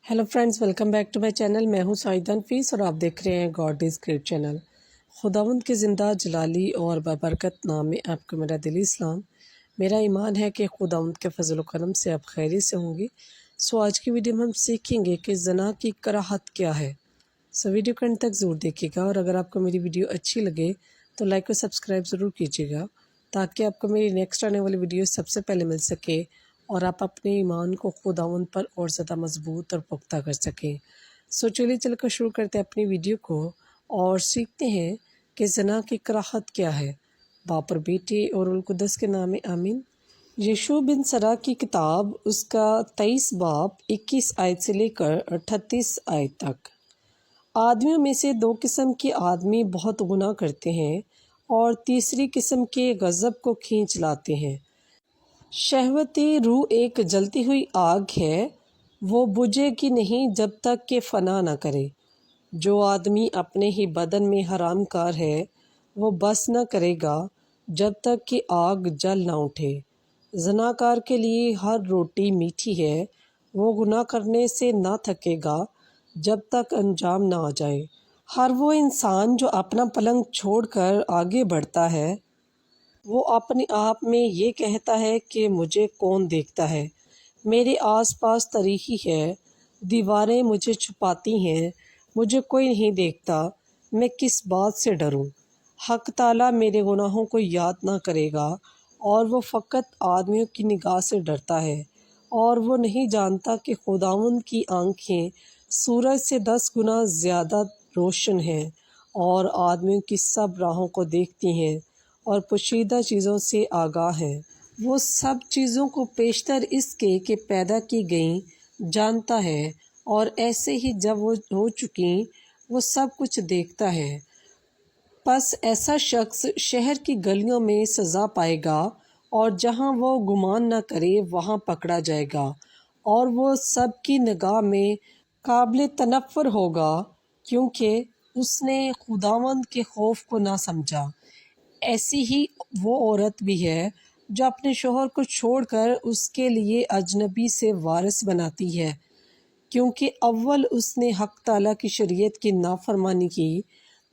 Hello friends, welcome back to my channel. मैं हूं साइदा नफीस और आप देख रहे हैं गॉड इज़ ग्रेट चैनल। खुदावंद के ज़िंदा जलाली और बबरकत नाम में आपको मेरा दिली इस्लाम। मेरा ईमान है कि खुदावंद के फजल करम से आप खैरियत से होंगे। सो आज की वीडियो में हम सीखेंगे कि ज़ना की कराहत क्या है। सो वीडियो को अंत तक ज़रूर देखिएगा और अगर आपको मेरी वीडियो अच्छी लगे तो लाइक और सब्सक्राइब ज़रूर कीजिएगा ताकि आपको मेरी नेक्स्ट आने वाली वीडियो सबसे पहले मिल सके और आप अपने ईमान को खुदावंद पर और ज़्यादा मजबूत और पुख्ता कर सकें। सो चलिए चलकर शुरू करते हैं अपनी वीडियो को और सीखते हैं कि ज़ना की कराहत क्या है। बाप और बेटे और उल-कुद्दस के नाम आमीन। यशूअ बिन सरा की किताब उसका 23 बाब 21 आयत से लेकर 38 आयत तक। आदमियों में से दो किस्म के आदमी बहुत गुनाह करते हैं और तीसरी किस्म के गज़ब को खींच लाते हैं। शहवती रूह एक जलती हुई आग है, वो बुझेगी नहीं जब तक कि फ़ना न करे। जो आदमी अपने ही बदन में हरामकार है वो बस न करेगा जब तक कि आग जल न उठे। ज़नाकार के लिए हर रोटी मीठी है, वो गुनाह करने से ना थकेगा जब तक अंजाम ना आ जाए। हर वो इंसान जो अपना पलंग छोड़कर आगे बढ़ता है वो अपने आप में ये कहता है कि मुझे कौन देखता है, मेरे आसपास तरीही है, दीवारें मुझे छुपाती हैं, मुझे कोई नहीं देखता, मैं किस बात से डरूं। हक ताला मेरे गुनाहों को याद ना करेगा और वो फ़कत आदमियों की निगाह से डरता है और वो नहीं जानता कि खुदावंद की आँखें सूरज से 10 गुना ज़्यादा रोशन हैं और आदमियों की सब राहों को देखती हैं और पोशीदा चीज़ों से आगाह है। वो सब चीज़ों को पेशतर इसके कि पैदा की गई जानता है और ऐसे ही जब वो हो चुकी वो सब कुछ देखता है। बस ऐसा शख्स शहर की गलियों में सज़ा पाएगा और जहाँ वो गुमान न करे वहाँ पकड़ा जाएगा और वो सब की निगाह में काबिल तनफ़्फ़ुर होगा क्योंकि उसने खुदावंद के खौफ को ना समझा। ऐसी ही वो औरत भी है जो अपने शोहर को छोड़कर उसके लिए अजनबी से वारिस बनाती है, क्योंकि अव्वल उसने हक ताला की शरीयत की नाफरमानी की,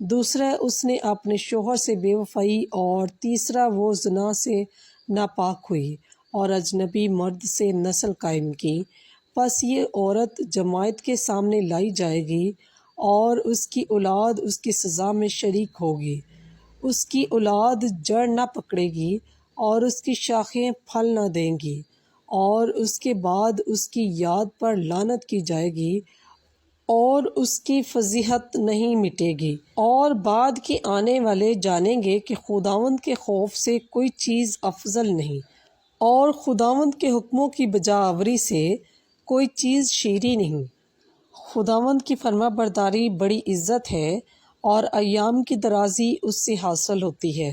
दूसरा उसने अपने शोहर से बेवफाई और तीसरा वो ज़ना से नापाक हुई और अजनबी मर्द से नस्ल कायम की। बस ये औरत जमायत के सामने लाई जाएगी और उसकी औलाद उसकी सज़ा में शरीक होगी। उसकी औलाद जड़ न पकड़ेगी और उसकी शाखें फल न देंगी और उसके बाद उसकी याद पर लानत की जाएगी और उसकी फजीहत नहीं मिटेगी। और बाद के आने वाले जानेंगे कि खुदावंद के खौफ से कोई चीज़ अफजल नहीं और खुदावंद के हुक्मों की बजावरी से कोई चीज़ शीरी नहीं। खुदावंद की फरमा बरदारी बड़ी इज़्ज़त है और अय्याम की दराज़ी उससे हासिल होती है।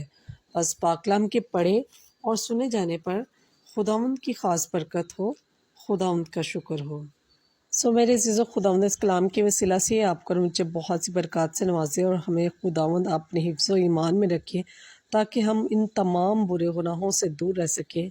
बस पाकलाम के पढ़े और सुने जाने पर खुदावंद की ख़ास बरकत हो, खुदावंद का शुक्र हो। सो मेरे अज़ीज़ों, खुदावंद इस कलाम के वसीला से आपको और मुझे बहुत सी बरकत से नवाजे और हमें खुदावंद अपने हिफ्ज़ व ईमान में रखे ताकि हम इन तमाम बुरे गुनाहों से दूर रह सकें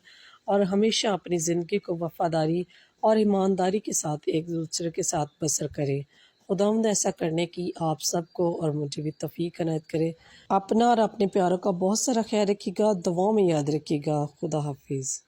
और हमेशा अपनी ज़िंदगी को वफ़ादारी और ईमानदारी के साथ एक दूसरे के साथ बसर करें। खुदावंद ऐसा करने की आप सबको और मुझे भी तौफ़ीक इनायत करे। अपना और अपने प्यारों का बहुत सारा ख्याल रखिएगा, दुआओं में याद रखिएगा। खुदा हाफिज़।